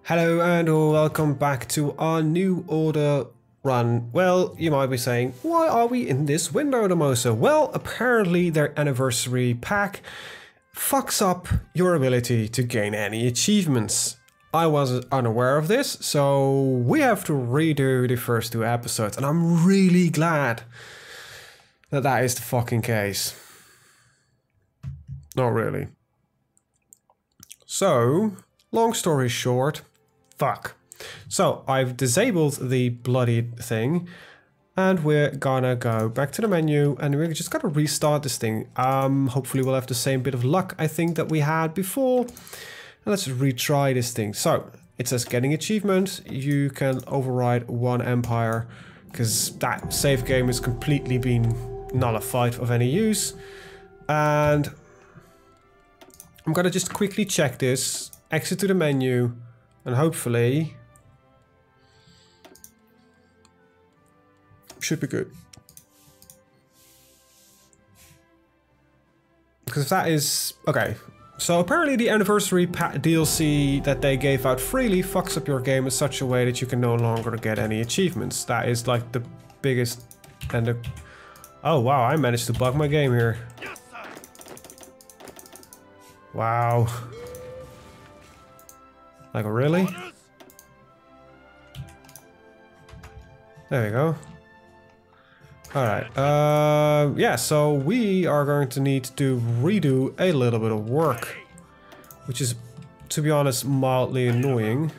Hello and welcome back to our new order run. Well, you might be saying, why are we in this window, Dimosa? Well, apparently their anniversary pack fucks up your ability to gain any achievements. I was unaware of this, so we have to redo the first two episodes, and I'm really glad that that is the fucking case. Not really. So, long story short, fuck. So I've disabled the bloody thing and we're gonna go back to the menu and we're just gonna restart this thing. Hopefully we'll have the same bit of luck I think that we had before. And let's retry this thing. So it says getting achievement. You can override one empire because that save game has completely been nullified of any use. And I'm gonna just quickly check this, exit to the menu, and hopefully should be good. Because that is okay. So apparently the anniversary DLC that they gave out freely fucks up your game in such a way that you can no longer get any achievements. That is like the biggest and the... Oh wow, I managed to bug my game here. Wow. Like, really? There we go. Alright, yeah, so we are going to need to redo a little bit of work. Which is, to be honest, mildly annoying.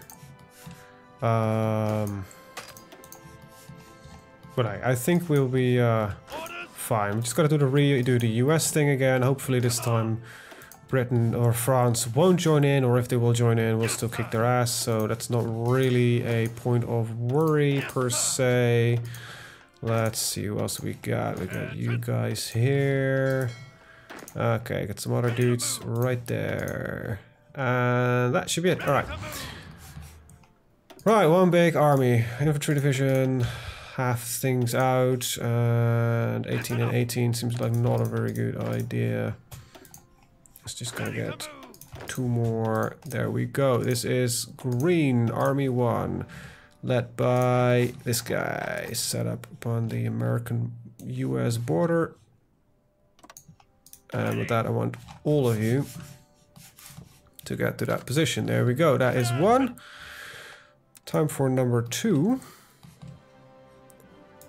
But I think we'll be fine. We just gotta redo the US thing again. Hopefully this time Britain or France won't join in, or if they will join in, we'll still kick their ass, so that's not really a point of worry per se. Let's see who else we got. We got you guys here. Okay, got some other dudes right there. And that should be it. Alright. Right, one big army. Infantry division. Half things out. And 18 and 18 seems like not a very good idea. It's just gonna get two more. There we go. This is Green Army 1, led by this guy, set up upon the American-US border. And with that, I want all of you to get to that position. There we go. That is one. Time for number 2,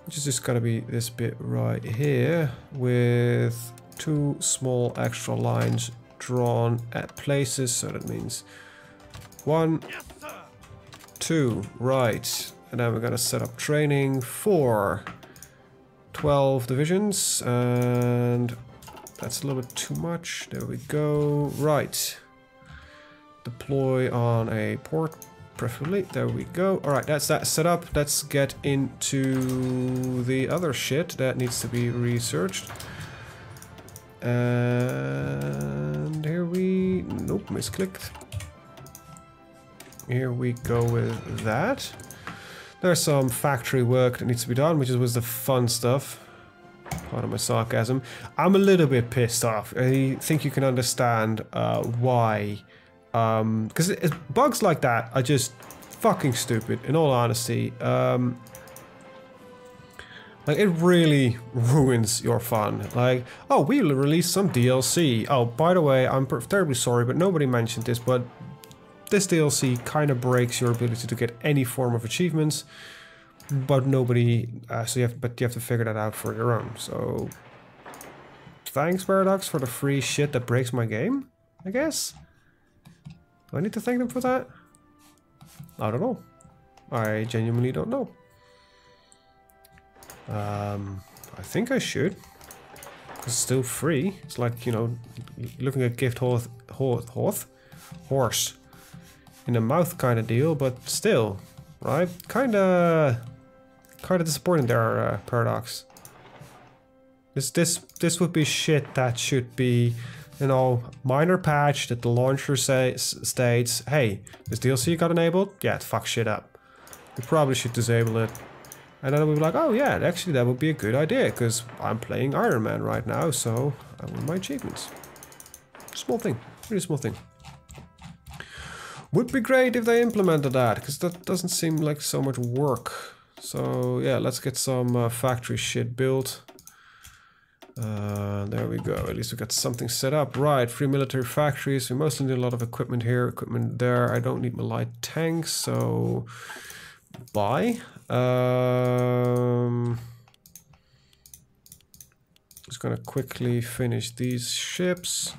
which is just gonna be this bit right here with 2 small extra lines drawn at places, so that means 1, 2, right, and then we're gonna set up training for 12 divisions, and that's a little bit too much. There we go. Right, deploy on a port preferably. There we go. All right, that's that set up. Let's get into the other shit that needs to be researched. And here we... Nope, misclicked. Here we go with that. There's some factory work that needs to be done, which was the fun stuff. Pardon my sarcasm. I'm a little bit pissed off. I think you can understand why. Because bugs like that are just fucking stupid, in all honesty. Like, it really ruins your fun. Like, oh, we'll release some DLC. Oh, by the way, I'm terribly sorry, but nobody mentioned this, but this DLC kind of breaks your ability to get any form of achievements, but nobody, so you have to figure that out for your own. So, thanks, Paradox, for the free shit that breaks my game, I guess? Do I need to thank them for that? I don't know. I genuinely don't know. I think I should, because it's still free. It's like, you know, looking at gift horse in the mouth kind of deal, but still, right? Kind of disappointing there, Paradox. This would be shit that should be, you know, minor patch that the launcher states, hey, this DLC got enabled. Yeah, it fucks shit up. We probably should disable it. And then we'll be like, oh yeah, actually that would be a good idea, because I'm playing Iron Man right now, so I want my achievements. Small thing, really small thing. Would be great if they implemented that, because that doesn't seem like so much work. So yeah, let's get some factory shit built. There we go. At least we got something set up. Right, free military factories. We mostly need a lot of equipment here, equipment there. I don't need my light tanks, so buy. Just gonna quickly finish these ships.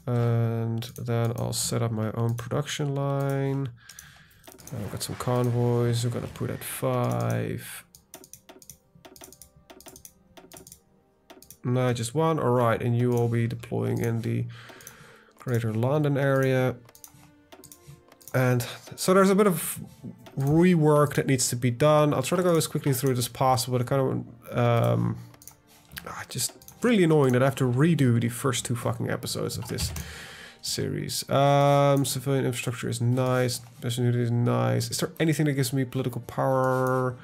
And then I'll set up my own production line. I've got some convoys. We're gonna put at 5. No, just 1. Alright, and you will be deploying in the Greater London area. And so there's a bit of rework that needs to be done. I'll try to go as quickly through it as possible. But it kind of just really annoying that I have to redo the first 2 fucking episodes of this series. Civilian infrastructure is nice. National unity is nice. Is there anything that gives me political power?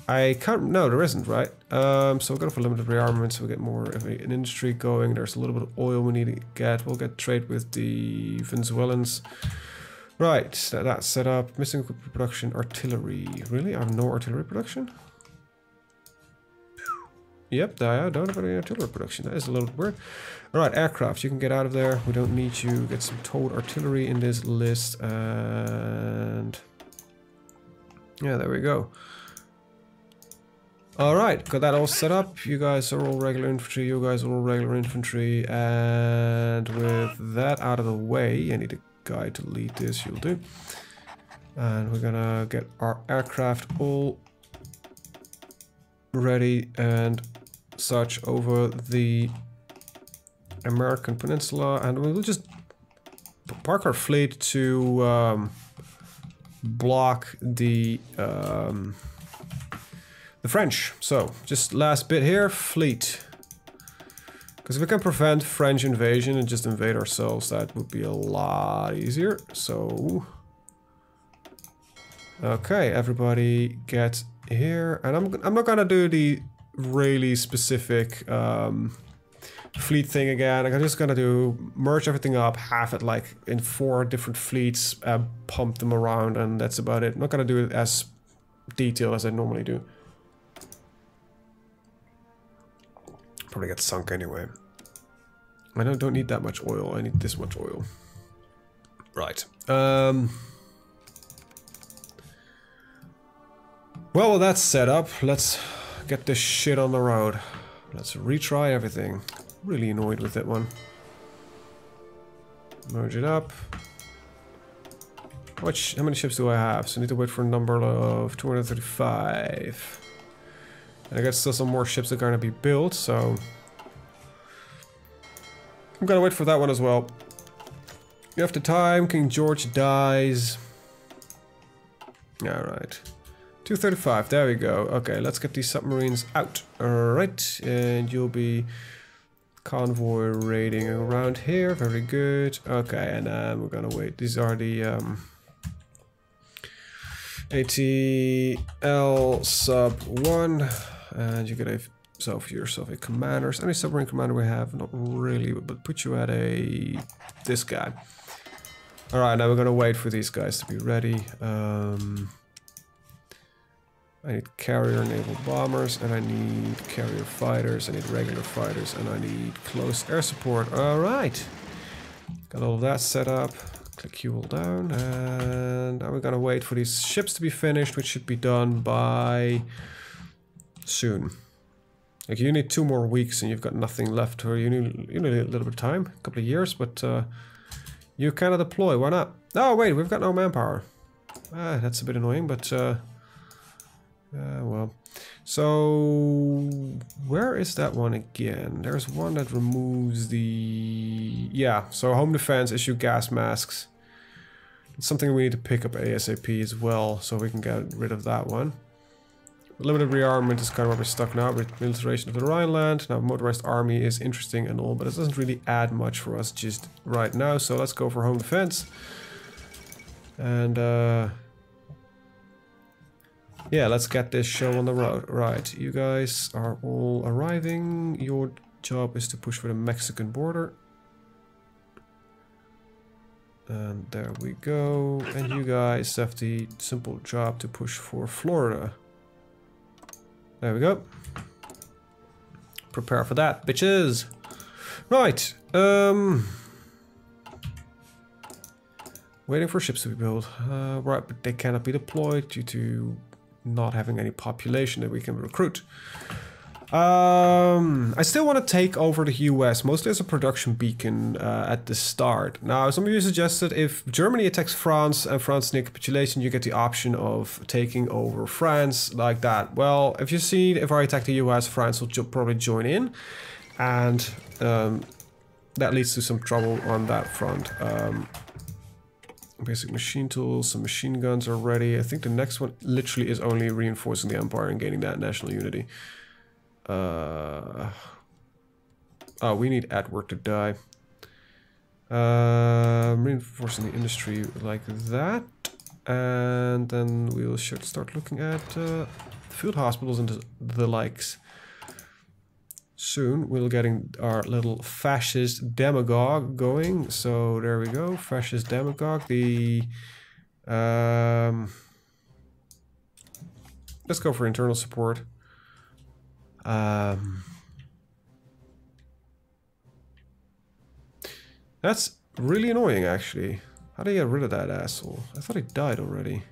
I can't. No, there isn't, right? So we'll go for limited rearmament, so we get more of an industry going. There's a little bit of oil we need to get. We'll get trade with the Venezuelans. Right, that's set up. Missing equipment production, artillery. Really? I have no artillery production? Yep, I don't have any artillery production. That is a little weird. Alright, aircraft, you can get out of there. We don't need you. Get some towed artillery in this list. And yeah, there we go. Alright, got that all set up. You guys are all regular infantry. You guys are all regular infantry. And with that out of the way, I need a guy to lead this. You'll do. And we're gonna get our aircraft all ready and such over the American Peninsula, and we'll just park our fleet to block the French. So just last bit here, fleet, because if we can prevent French invasion and just invade ourselves, that would be a lot easier. So okay, everybody get here, and I'm not gonna do the really specific fleet thing again. I'm just gonna do merge everything up, have it like in 4 different fleets, pump them around, and that's about it. I'm not gonna do it as detailed as I normally do. Probably get sunk anyway. I don't need that much oil. I need this much oil. Right. Well, that's set up. Let's get this shit on the road. Let's retry everything. Really annoyed with that one. Merge it up. How many ships do I have? So I need to wait for a number of 235. And I guess still some more ships that are going to be built, so I'm going to wait for that one as well. You have the time. King George dies. Alright. 235, there we go. Okay, let's get these submarines out. Alright, and you'll be convoy raiding around here. Very good. Okay, and we're gonna wait. These are the ATL sub 1, and you get yourself a commander. Any submarine commander we have? Not really, but put you at this guy. Alright, now we're gonna wait for these guys to be ready. I need carrier naval bombers, and I need carrier fighters, I need regular fighters, and I need close air support. Alright. Got all of that set up. Click you all down, and now we're gonna wait for these ships to be finished, which should be done by soon. Like, you need 2 more weeks and you've got nothing left, or you need a little bit of time, a couple of years, but you cannot deploy. Why not? Oh wait, we've got no manpower. That's a bit annoying, but well. So where is that one again? There's one that removes the... Yeah, so home defense, issue gas masks. It's something we need to pick up ASAP as well, so we can get rid of that one. Limited rearmament is kind of where we're stuck now, with militarization of the Rhineland. Now, motorized army is interesting and all, but it doesn't really add much for us just right now, so let's go for home defense. And yeah, let's get this show on the road. Right, you guys are all arriving. Your job is to push for the Mexican border. And there we go. And you guys have the simple job to push for Florida. There we go. Prepare for that, bitches. Right. Waiting for ships to be built. Right, but they cannot be deployed due to not having any population that we can recruit. I still want to take over the US, mostly as a production beacon at the start. Now, some of you suggested if Germany attacks France and France near capitulation, you get the option of taking over France like that. Well, if you see, if I attack the US, France will probably join in, and that leads to some trouble on that front. Basic machine tools, some machine guns are ready. I think the next one literally is only reinforcing the empire and gaining that national unity. Oh, we need Edward to die. Reinforcing the industry like that. And then we should start looking at field hospitals and the likes. Soon we're getting our little fascist demagogue going. So there we go, fascist demagogue. The let's go for internal support. That's really annoying, actually. How do you get rid of that asshole? I thought he died already.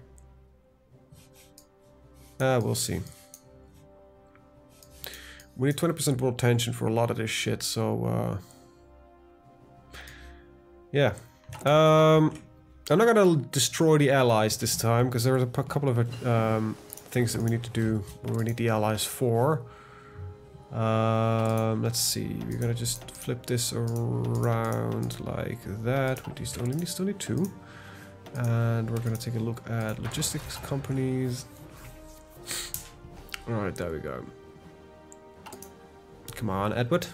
We'll see. We need 20% world tension for a lot of this shit, so yeah. I'm not gonna destroy the allies this time, because there's a couple of things that we need to do where we need the allies for. Let's see, we're gonna just flip this around like that. We still need two. And we're gonna take a look at logistics companies. Alright, there we go. Come on, Edward.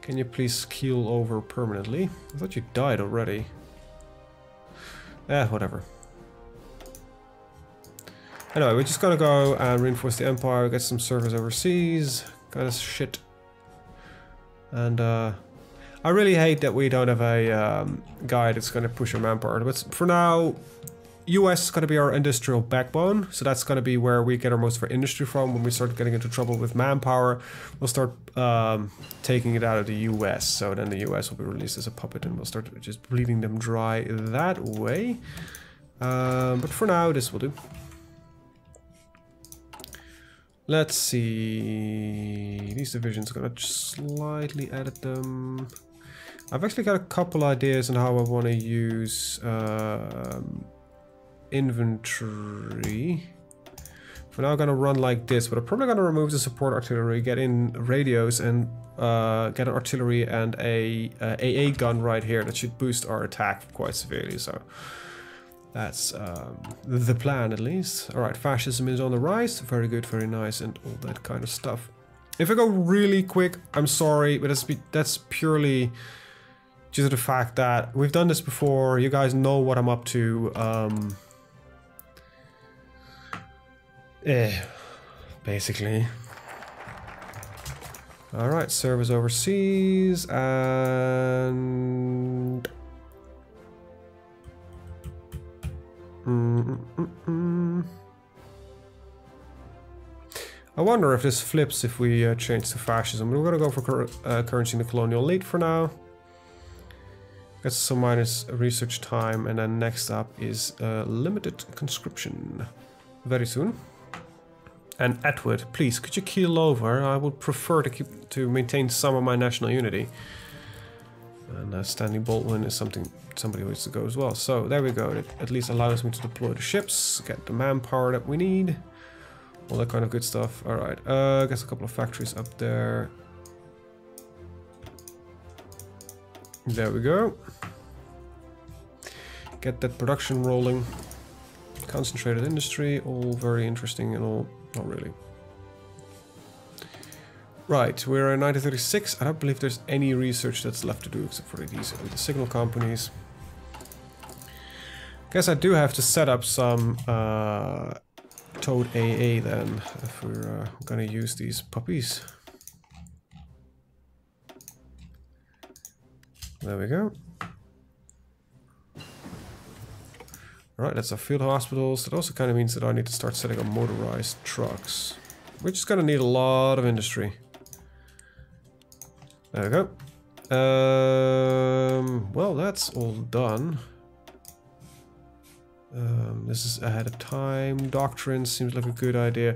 Can you please keel over permanently? I thought you died already. Whatever. Anyway, we're just gonna go and reinforce the empire, get some servers overseas, kind of shit. And I really hate that we don't have a guy that's gonna push our manpower. But for now, US is gonna be our industrial backbone, so that's gonna be where we get our most of our industry from. When we start getting into trouble with manpower, we'll start taking it out of the US. So then the US will be released as a puppet, and we'll start just bleeding them dry that way. But for now, this will do. Let's see. These divisions, gonna slightly edit them. I've actually got a couple ideas on how I want to use inventory. For now, I'm gonna run like this, but I'm probably gonna remove the support artillery, get in radios, and get an artillery and a AA gun right here. That should boost our attack quite severely. So that's the plan, at least. All right, fascism is on the rise. Very good, very nice, and all that kind of stuff. If I go really quick, I'm sorry, but that's purely due to the fact that we've done this before. You guys know what I'm up to. Basically. All right, service overseas, and I wonder if this flips if we change to fascism. We're gonna go for currency in the colonial elite for now. That's some minus research time, and then next up is limited conscription very soon. And Edward, please, could you keel over? I would prefer to maintain some of my national unity. And Standing Baldwin is somebody who needs to go as well. So there we go. It at least allows me to deploy the ships, get the manpower that we need, all that kind of good stuff. All right, guess a couple of factories up there. There we go. Get that production rolling. Concentrated industry, all very interesting and all. Not really. Right, we're in 1936. I don't believe there's any research that's left to do except for the signal companies. Guess I do have to set up some Toad AA then, if we're gonna use these puppies. There we go. Alright, that's our field hospitals. That also kind of means that I need to start setting up motorized trucks. We're just gonna need a lot of industry. There we go. Well, that's all done. This is ahead of time. Doctrine seems like a good idea.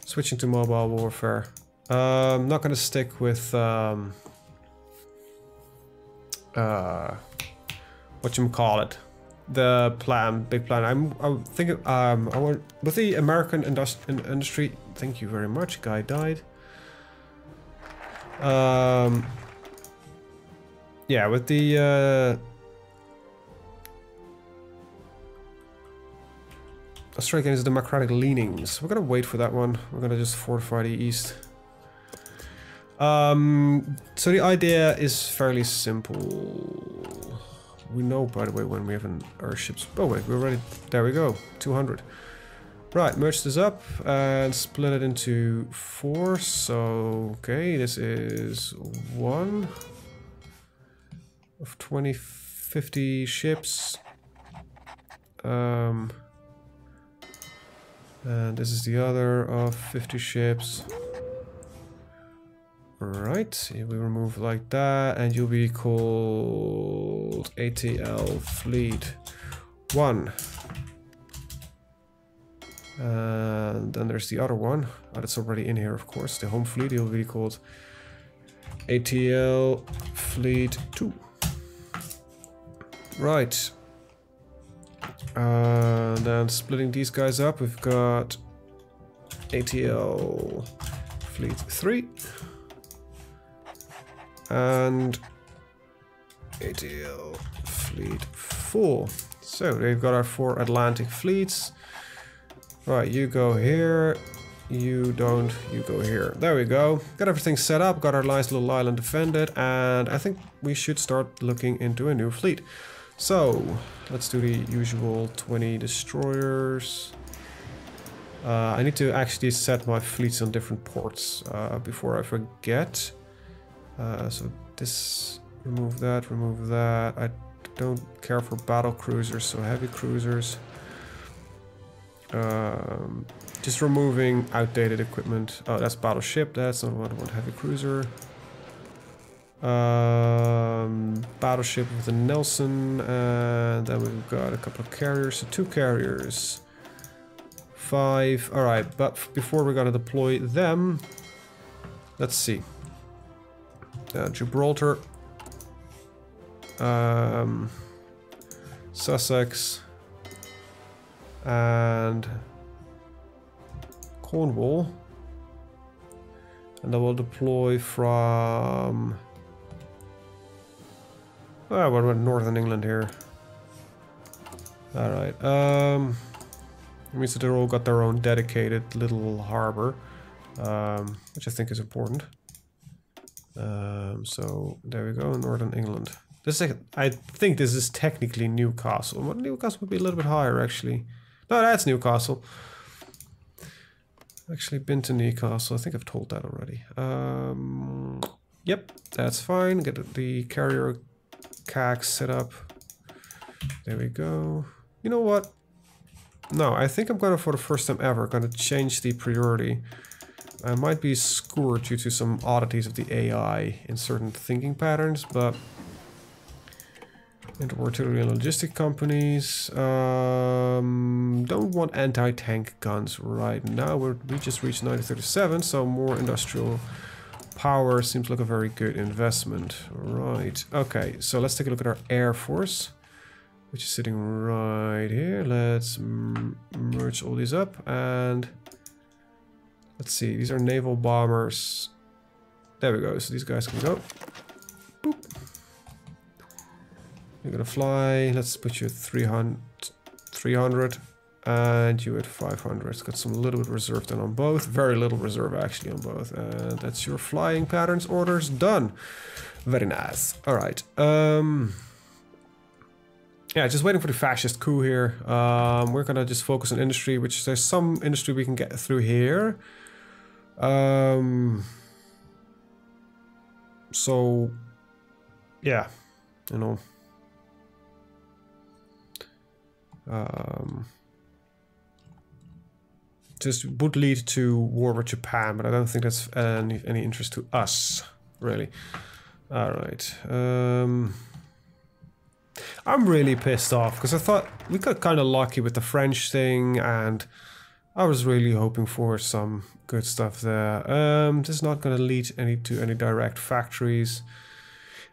Switching to mobile warfare. I'm not gonna stick with whatchamacallit, the plan, big plan. I'm thinking I want with the American industry. Thank you very much. Guy died. Yeah, with the let's try against democratic leanings. We're gonna wait for that one. We're gonna just fortify the east. So the idea is fairly simple. We know, by the way, when we have an airships. Oh wait, we're ready. There we go. 200. Right, merge this up and split it into 4. So okay, this is 1 of 50 ships. And this is the other of 50 ships. Right, we remove like that, and you'll be called ATL Fleet 1. And then there's the other one. Oh, that's already in here, of course. The home fleet, he'll be called ATL Fleet 2. Right. And then splitting these guys up, we've got ATL Fleet 3 and ATL Fleet 4. So they've got our 4 Atlantic fleets. Right, you go here, you don't, you go here. There we go. Got everything set up, got our nice little island defended, and I think we should start looking into a new fleet. So, let's do the usual 20 destroyers. I need to actually set my fleets on different ports before I forget. So this, remove that, remove that. I don't care for battle cruisers, so heavy cruisers. Just removing outdated equipment. Oh, that's battleship, that's not what I want. Heavy cruiser. Battleship with the Nelson, and then we've got a couple of carriers, so 2 carriers. 5, alright, but before we're gonna deploy them, let's see. Gibraltar. Sussex. And Cornwall. And then we'll deploy from... Oh, what about Northern England here? Alright, it means that they've all got their own dedicated little harbor, which I think is important. So there we go, Northern England. This is, I think this is technically Newcastle. Well, Newcastle would be a little bit higher, actually. No, that's Newcastle. Actually been to Newcastle. I think I've told that already. Yep, that's fine. Get the carrier CAC set up. There we go. You know what? No, I think I'm gonna, for the first time ever, gonna change the priority. I might be scored due to some oddities of the AI in certain thinking patterns, but artillery and logistic companies don't want anti-tank guns right now. We just reached 1937, so more industrial power seems like a very good investment. Right. Okay, so let's take a look at our Air Force, which is sitting right here. Let's merge all these up, and let's see. These are naval bombers. There we go. So these guys can go. Boop. You're gonna fly. Let's put you at 300 and you at 500. It's got some little bit reserve then on both. Very little reserve actually on both. And that's your flying patterns orders done. Very nice. All right. Yeah, just waiting for the fascist coup here. We're gonna just focus on industry, which there's some industry we can get through here. So yeah, you know. Just would lead to war with Japan, but I don't think that's any interest to us, really. All right. I'm really pissed off because I thought we got kind of lucky with the French thing, and I was really hoping for some good stuff there. This is not going to lead to any direct factories.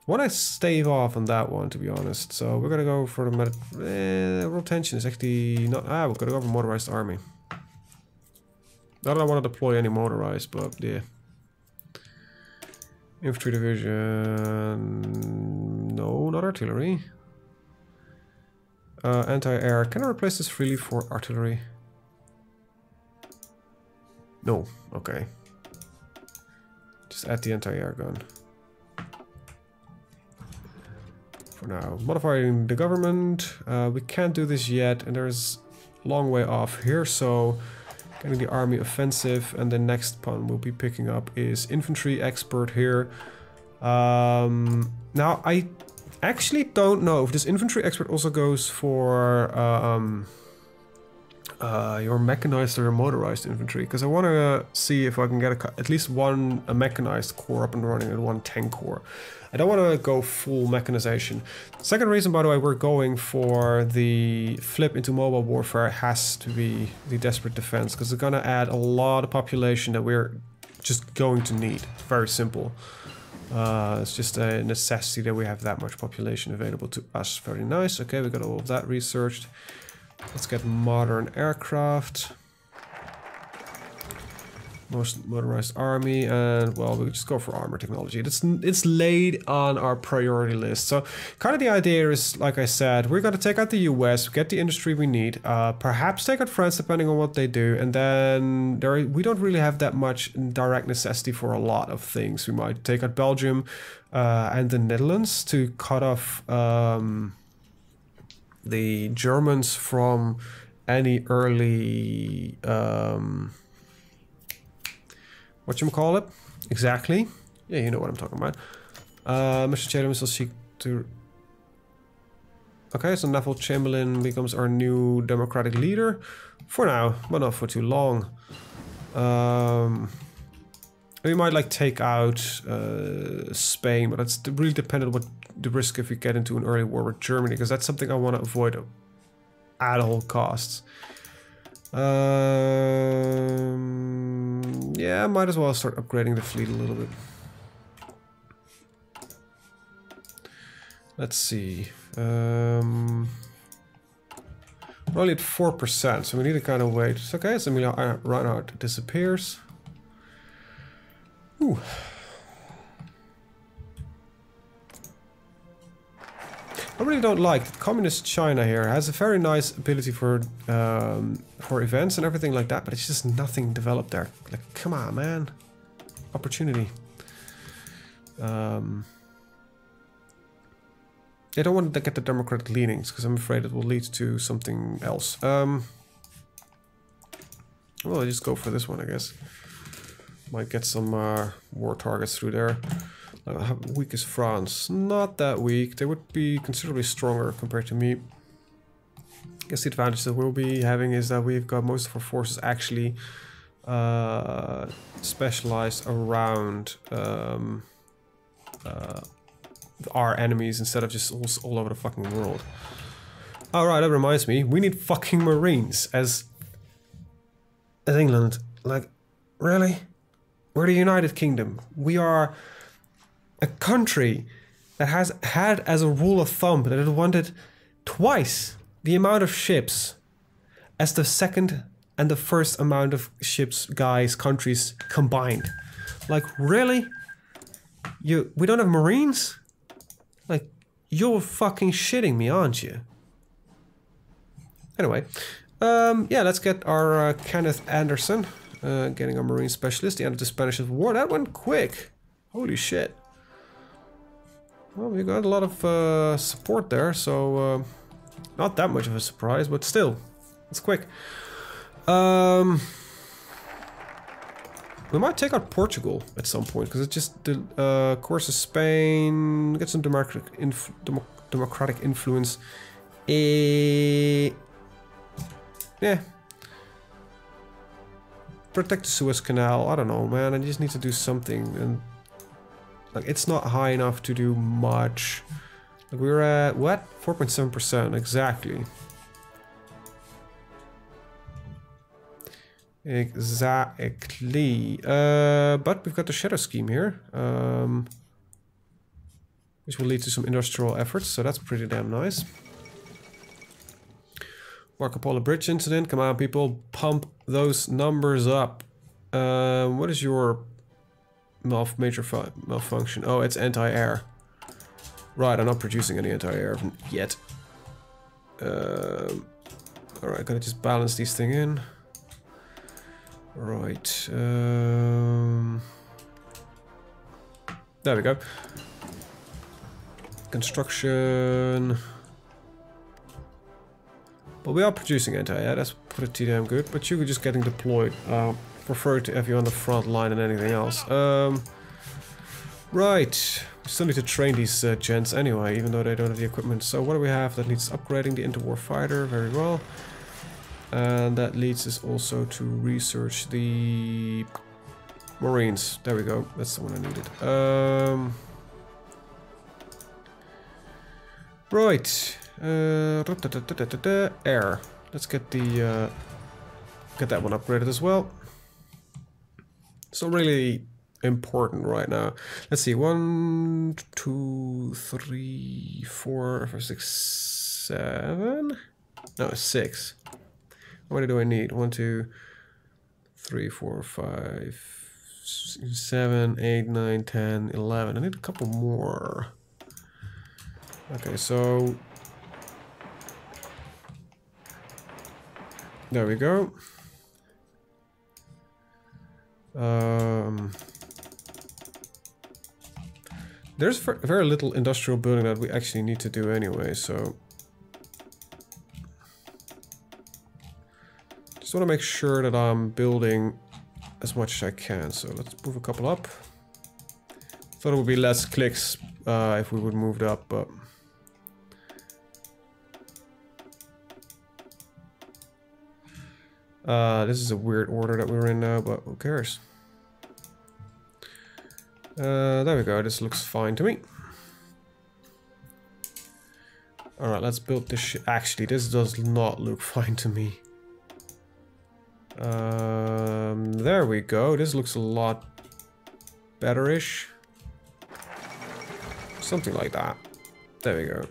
I want to stave off on that one, to be honest. So we're going to go for the world tension is actually not. We're going to go for motorized army. Not that I want to deploy any motorized, but yeah. Infantry division. No, not artillery. Anti-air. Can I replace this freely for artillery? No. Okay. Just add the anti-air gun. For now. Modifying the government. We can't do this yet, and there's a long way off here, so getting the army offensive, and the next one we'll be picking up is infantry expert here. Now I actually don't know if this infantry expert also goes for your mechanized or your motorized infantry, because I want to see if I can get at least one mechanized corps up and running and one tank corps. I don't want to go full mechanization. Second reason, by the way, we're going for the flip into mobile warfare has to be the desperate defense, because it's going to add a lot of population that we're just going to need. Very simple. It's just a necessity that we have that much population available to us. Very nice. Okay, we got all of that researched. Let's get modern aircraft. Most motorized army, and well, we'll just go for armor technology. It's laid on our priority list. So kind of the idea is, like I said, we're going to take out the US, get the industry we need, perhaps take out France depending on what they do, and then we don't really have that much direct necessity for a lot of things. We might take out Belgium and the Netherlands to cut off the Germans from any early whatchamacallit? Exactly. Yeah, you know what I'm talking about. Mr. Chamberlain will seek to... Okay, so Naval Chamberlain becomes our new democratic leader. For now, but not for too long. We might like take out Spain, but it's really dependent on what the risk if we get into an early war with Germany, because that's something I want to avoid at all costs. Yeah, I might as well start upgrading the fleet a little bit. Let's see. We're only at 4%, so we need to kind of wait. It's okay, so Reinhardt disappears. Ooh. I really don't like that communist China here has a very nice ability for events and everything like that, but it's just nothing developed there. Like, come on, man. Opportunity. I don't want to get the democratic leanings, because I'm afraid it will lead to something else. Well, I'll just go for this one, I guess. Might get some war targets through there. How weak is France? Not that weak. They would be considerably stronger compared to me. I guess the advantage that we'll be having is that we've got most of our forces actually specialized around our enemies instead of just all over the fucking world. Alright, that reminds me. We need fucking Marines as England. Like, really? We're the United Kingdom. We are a country that has had as a rule of thumb that it wanted twice the amount of ships as the second and the first amount of ships, guys, countries combined. Like, really? We don't have Marines? Like, you're fucking shitting me, aren't you? Anyway, yeah, let's get our Kenneth Anderson, getting our Marine Specialist, the end of the Spanish Civil War. That went quick. Holy shit. Well, we got a lot of support there, so not that much of a surprise, but still, it's quick. We might take out Portugal at some point, because it's just the course of Spain, get some democratic influence. Yeah. Protect the Suez Canal. I don't know, man. I just need to do something. And like, it's not high enough to do much. Like, we're at what? 4.7% exactly. Exactly. But we've got the shadow scheme here, which will lead to some industrial efforts. So that's pretty damn nice. Marco Polo Bridge incident. Come on, people, pump those numbers up. What is your major malfunction? Oh, it's anti-air. Right, I'm not producing any anti-air yet. Alright, gotta just balance these things in. Right. There we go. Construction. But we are producing anti-air, that's pretty damn good. But you were just getting deployed. Prefer to have you on the front line than anything else. Right. We still need to train these gents anyway, even though they don't have the equipment. So what do we have that needs upgrading? The interwar fighter, very well. And that leads us also to research the Marines. There we go. That's the one I needed. Right. Air. Let's get the get that one upgraded as well. It's not really important right now. Let's see. 1, 2, 3, 4, 5, 6, 7. No, 6. How many do I need? 1, 2, 3, 4, 5, 7, 8, 9, 10, 11. I need a couple more. Okay, so there we go. There's very little industrial building that we actually need to do anyway, so just want to make sure that I'm building as much as I can. So let's move a couple up. Thought it would be less clicks if we would move it up, but this is a weird order that we're in now, but who cares? There we go, this looks fine to me. Alright, let's build this shit. Actually, this does not look fine to me. There we go, this looks a lot better-ish. Something like that. There we go.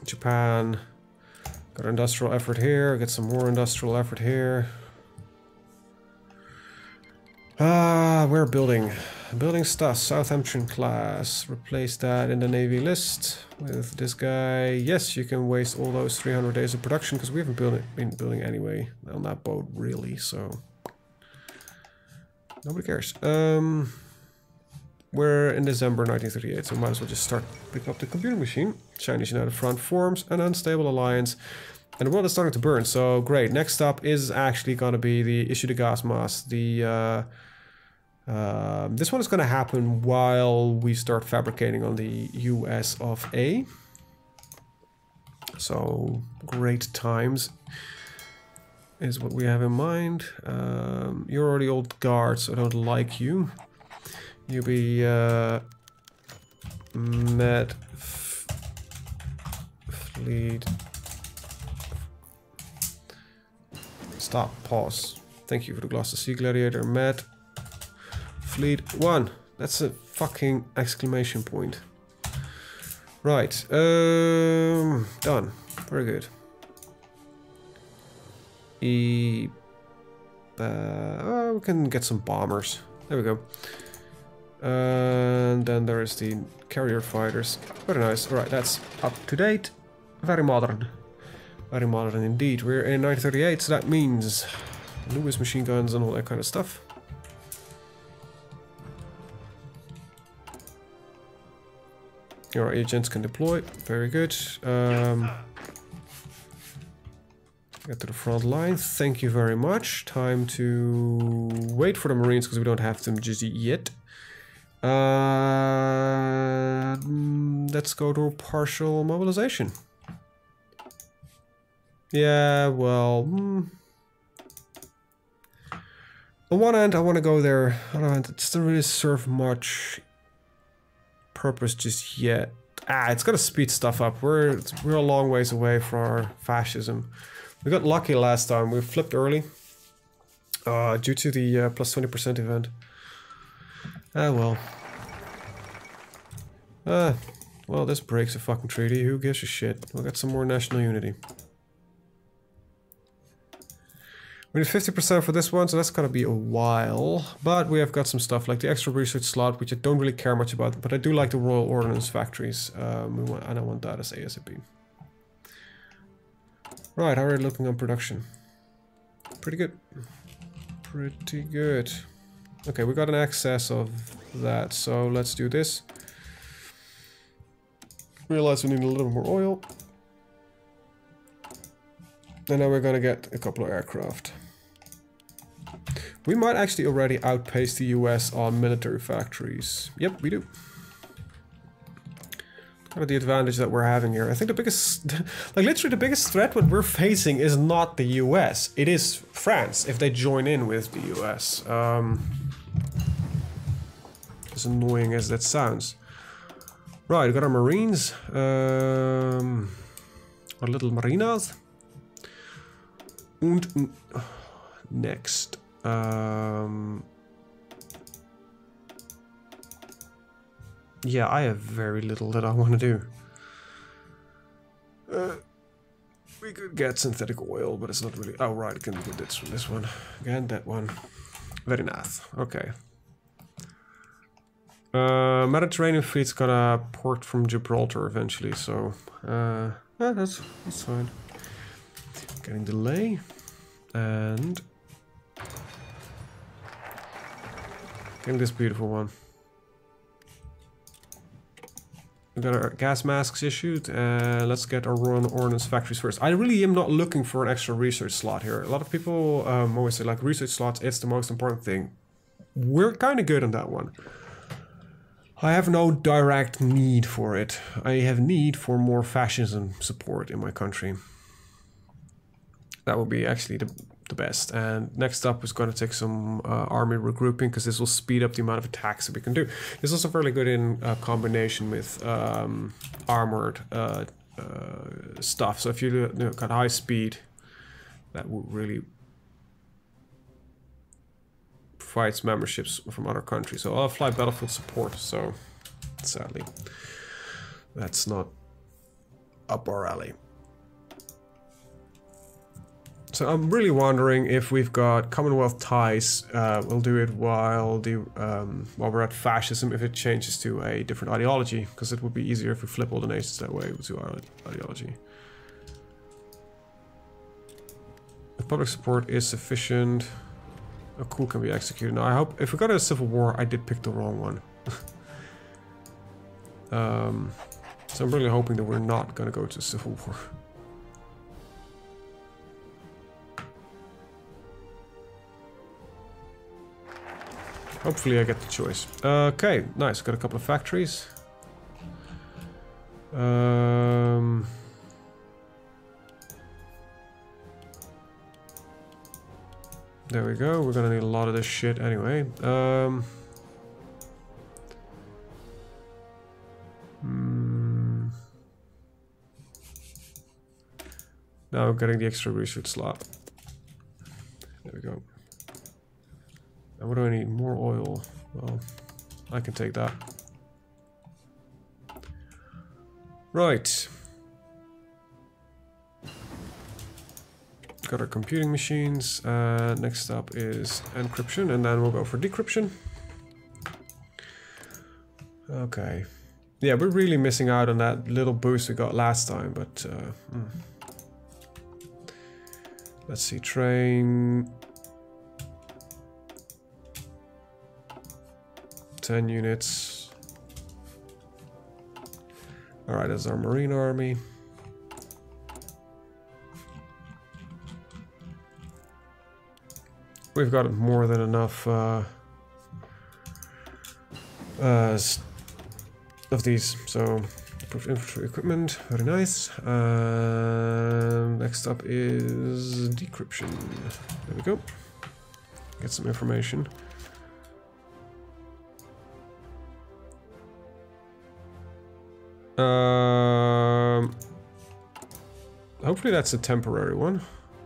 Japan. Got an industrial effort here, get some more industrial effort here. We're building stuff. Southampton class. Replace that in the Navy list with this guy. Yes, you can waste all those 300 days of production because we haven't been building anyway on that boat, really, so nobody cares. We're in December 1938, so might as well just start picking up the computer machine. Chinese United Front forms an unstable alliance, and the world is starting to burn. So great. Next up is actually going to be the issue de gas mask. This one is going to happen while we start fabricating on the US of A. So great times is what we have in mind. You're already old guard, so I don't like you. You be Med Fleet. Stop. Pause. Thank you for the Gloucester Sea Gladiator. Med Fleet 1. That's a fucking exclamation point. Right. Done. Very good. We can get some bombers. There we go. And then there is the carrier fighters. Very nice. Alright, that's up to date. Very modern. Very modern indeed. We're in 1938, so that means Lewis machine guns and all that kind of stuff. Your agents can deploy. Very good. Get to the front line. Thank you very much. Time to wait for the Marines because we don't have them just yet. Let's go to partial mobilization. Yeah, well... On one end, I want to go there. On the other hand, it doesn't really serve much purpose just yet. It's gonna speed stuff up. We're a long ways away from our fascism. We got lucky last time. We flipped early. Due to the plus 20% event. Well. Well, this breaks a fucking treaty. Who gives a shit? We'll get some more national unity. We need 50% for this one, so that's gonna be a while. But we have got some stuff like the extra research slot, which I don't really care much about, but I do like the Royal Ordnance factories. And I want that as ASAP. Right, how are we looking on production? Pretty good. Pretty good. Okay, we got an excess of that, so let's do this. Realize we need a little more oil. And now we're gonna get a couple of aircraft. We might actually already outpace the US on military factories. Yep, we do. Kind of the advantage that we're having here. I think the biggest, like literally the biggest threat what we're facing is not the US. It is France, if they join in with the US. As annoying as that sounds. Right, we got our Marines. Our little Marinas. And next. Yeah, I have very little that I want to do. We could get synthetic oil, but it's not really... Oh, right, I can get this from this one. Again, that one. Very nice. Okay. Mediterranean fleet's gonna port from Gibraltar eventually, so... yeah, that's fine. Getting delay. And... getting this beautiful one. We got our gas masks issued, and let's get our Royal Ordnance factories first. I really am not looking for an extra research slot here. A lot of people always say, like, research slots, it's the most important thing. We're kind of good on that one. I have no direct need for it. I have need for more fascism support in my country. That would be actually the best. And next up is going to take some army regrouping, because this will speed up the amount of attacks that we can do. This is also fairly good in combination with armored stuff. So if you got high speed, that would really provide memberships from other countries. So I'll fly battlefield support, so sadly that's not up our alley. So I'm really wondering if we've got Commonwealth ties. We'll do it while we're at fascism, if it changes to a different ideology, because it would be easier if we flip all the nations that way to our ideology. If public support is sufficient, a coup can be executed. Now I hope, if we got a civil war, I did pick the wrong one. So I'm really hoping that we're not gonna go to civil war. Hopefully I get the choice. Okay, nice. Got a couple of factories. There we go. We're gonna need a lot of this shit anyway. Now I'm getting the extra research slot. There we go. And what do I need? More oil. Well, I can take that. Right. Got our computing machines. Next up is encryption, and then we'll go for decryption. Okay. Yeah, we're really missing out on that little boost we got last time, but... Let's see, train... 10 units. Alright, that's our Marine Army. We've got more than enough of these, so improved infantry equipment, very nice. And Next up is decryption. There we go. Get some information. Hopefully that's a temporary one.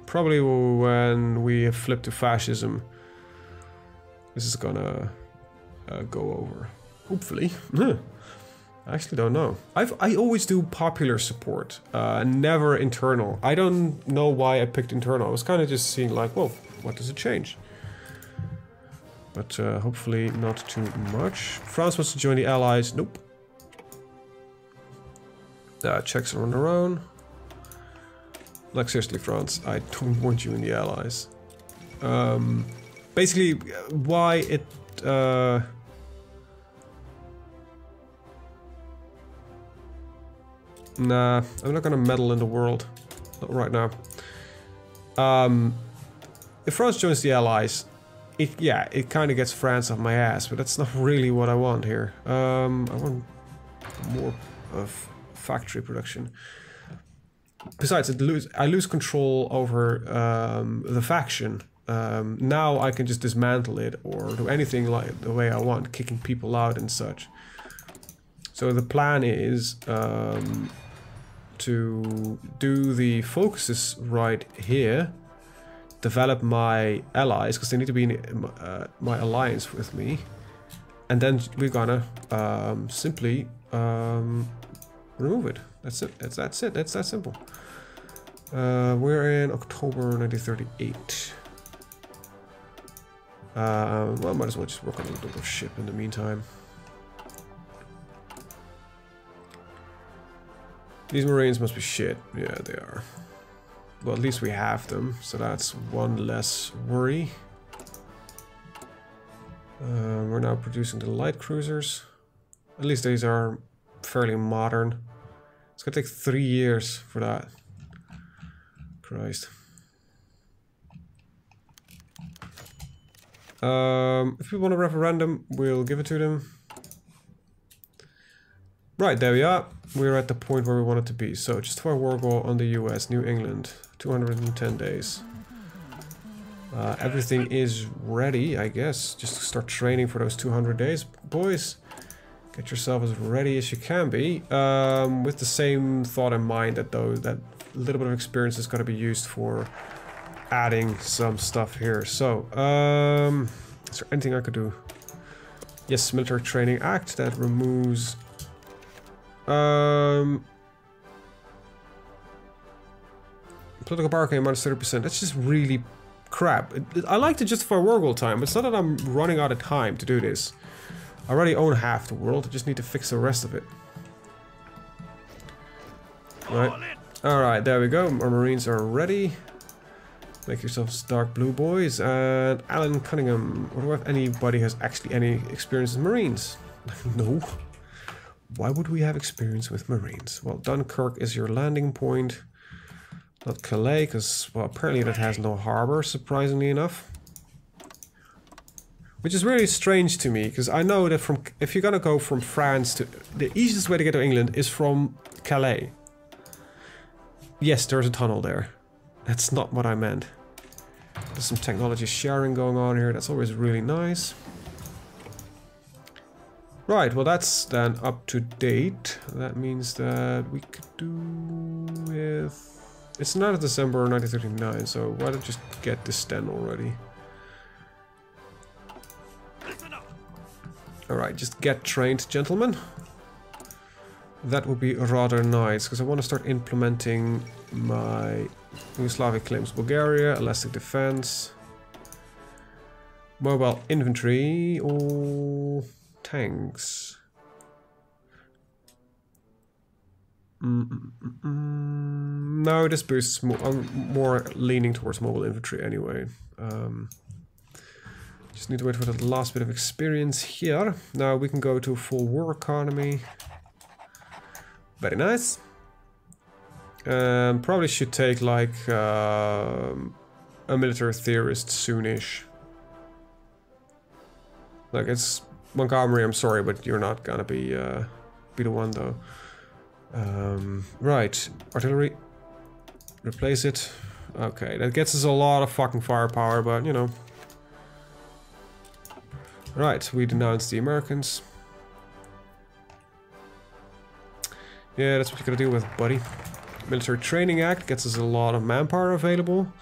Probably when we flip to fascism, this is gonna go over. Hopefully. I actually don't know. I always do popular support, never internal. I don't know why I picked internal. I was kind of just seeing like, whoa, what does it change? But hopefully not too much. France wants to join the Allies. Nope. Czechs are on their own. Like seriously, France, I don't want you in the Allies. Basically, why it... Nah, I'm not gonna meddle in the world. Not right now. If France joins the Allies, it kind of gets France off my ass, but that's not really what I want here. I want more of factory production. Besides, I lose control over the faction. Now I can just dismantle it or do anything like the way I want, kicking people out and such. So the plan is to do the focuses right here, develop my allies, because they need to be in my alliance with me, and then we're gonna simply remove it. That's it. That's it. That's that simple. We're in October 1938. Well, might as well just work on a little bit of ship in the meantime. These Marines must be shit. Yeah, they are. Well, at least we have them, so that's one less worry. We're now producing the light cruisers. At least these are fairly modern. It's gonna take 3 years for that. Christ. If we want a referendum, we'll give it to them. Right, there we are. We're at the point where we want it to be. So, just for a war goal on the US, New England, 210 days. Everything is ready, I guess. Just start training for those 200 days, boys. Get yourself as ready as you can be. With the same thought in mind that that little bit of experience is going to be used for adding some stuff here. So, is there anything I could do? Yes, Military Training Act that removes... political power claim minus 30%. That's just really crap. I like to justify war goal time, but it's not that I'm running out of time to do this. I already own half the world. I just need to fix the rest of it. Right. Alright, there we go. Our Marines are ready. Make yourselves dark blue, boys. And Alan Cunningham. I wonder if anybody has actually any experience with Marines. No. Why would we have experience with Marines? Well, Dunkirk is your landing point. Not Calais, because, well, apparently that has no harbor, surprisingly enough. Which is really strange to me, because I know that if you're gonna go from France to... The easiest way to get to England is from Calais. Yes, there's a tunnel there. That's not what I meant. There's some technology sharing going on here, that's always really nice. Right, well that's then up to date. That means that we could do with... It's not December 1939, so why don't you just get this then already? Alright, just get trained, gentlemen. That would be rather nice, because I want to start implementing my Yugoslavic claims. Bulgaria, elastic defense, mobile infantry, or tanks. No, this boosts more. I'm more leaning towards mobile infantry anyway. Just need to wait for the last bit of experience here. Now we can go to full war economy. Very nice. Probably should take like a military theorist soonish. Like it's Montgomery. I'm sorry, but you're not gonna be the one though. Right, artillery. replace it. Okay, that gets us a lot of fucking firepower, but you know. Right, we denounce the Americans. Yeah, that's what you gotta deal with, buddy. Military Training Act gets us a lot of manpower available.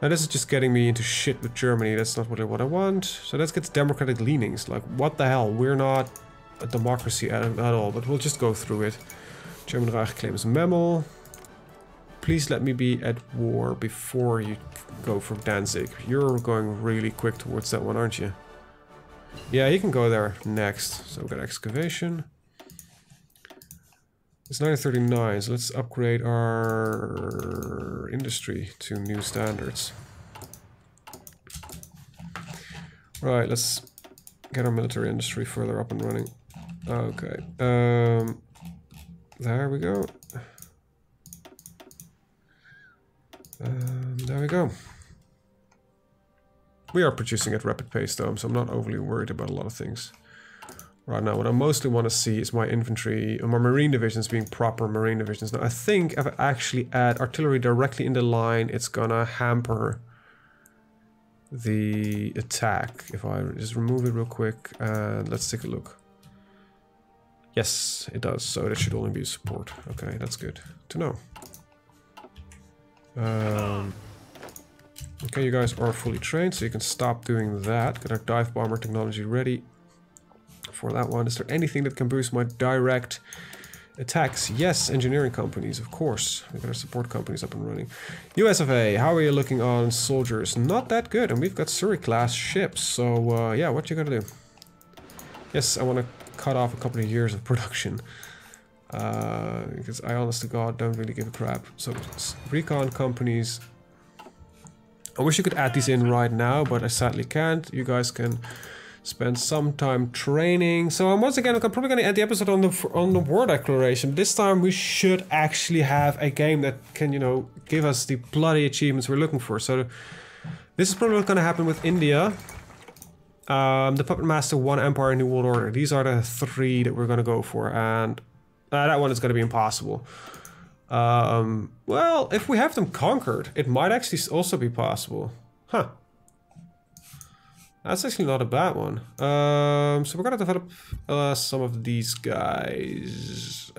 Now this is just getting me into shit with Germany. That's not what I want. So let's get democratic leanings. Like, what the hell? We're not a democracy at all, but we'll just go through it. German Reich claims Memel. Please let me be at war before you go for Danzig. You're going really quick towards that one, aren't you? Yeah, you can go there next. So we've got excavation. It's 1939, so let's upgrade our industry to new standards. Right, let's get our military industry further up and running. Okay, there we go. There we go. We are producing at rapid pace though, so I'm not overly worried about a lot of things. Right now, what I mostly want to see is my infantry, my marine divisions being proper marine divisions. Now, I think if I actually add artillery directly in the line, it's gonna hamper the attack. If I just remove it real quick, and let's take a look. Yes, it does, so that should only be support. Okay, that's good to know. Okay, you guys are fully trained, so you can stop doing that. Get our dive bomber technology ready for that one. Is there anything that can boost my direct attacks? Yes, engineering companies, of course. We've got our support companies up and running. US of A, how are you looking on soldiers? Not that good, and we've got Surrey-class ships, so yeah, what you gotta do? Yes, I want to cut off a couple of years of production. Because I honest to God don't really give a crap. So, recon companies. I wish you could add these in right now, but I sadly can't. You guys can spend some time training. So once again, I'm probably going to end the episode on the war declaration. This time we should actually have a game that can, you know, give us the bloody achievements we're looking for. So this is probably going to happen with India. The Puppetmaster, One Empire, New World Order. These are the three that we're going to go for, and that one is going to be impossible. Well, if we have them conquered, it might actually also be possible. Huh. That's actually not a bad one. So we're gonna develop some of these guys.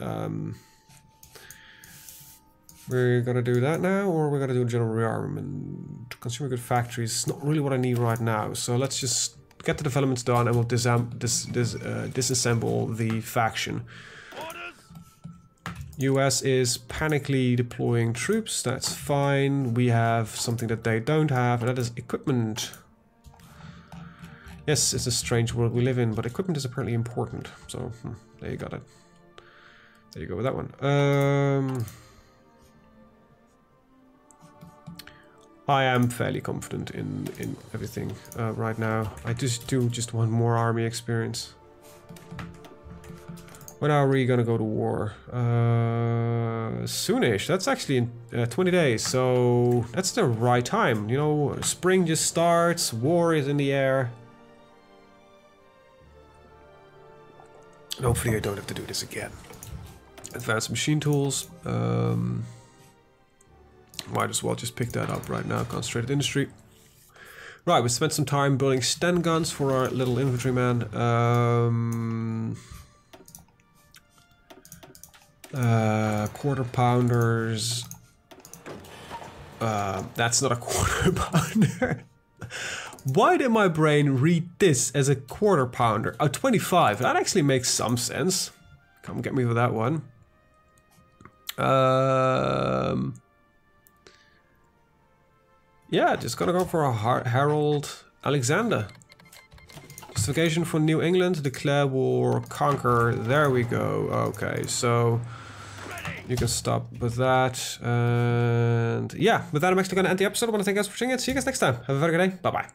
We're gonna do that now, or we're gonna do general rearmament. Consumer good factories is not really what I need right now. So let's just get the developments done, and we'll disassemble the faction. US is panically deploying troops. That's fine. We have something that they don't have, and that is equipment. Yes, it's a strange world we live in, but equipment is apparently important. So, there you got it. There you go with that one. I am fairly confident in everything right now. I just want more army experience. When are we gonna go to war? Soonish. That's actually in 20 days, so that's the right time. You know, spring just starts, war is in the air. And hopefully I don't have to do this again. Advanced machine tools. Might as well just pick that up right now. Concentrated industry. Right, we spent some time building Sten guns for our little infantryman. Quarter pounders. That's not a quarter pounder. Why did my brain read this as a quarter pounder? Oh, 25. That actually makes some sense. Come get me with that one. Yeah, just gonna go for a Harold Alexander. Justification for New England, declare war, conquer. There we go. Okay, so you can stop with that. And yeah, with that, I'm actually gonna end the episode. I want to thank you guys for watching it. See you guys next time. Have a very good day. Bye bye.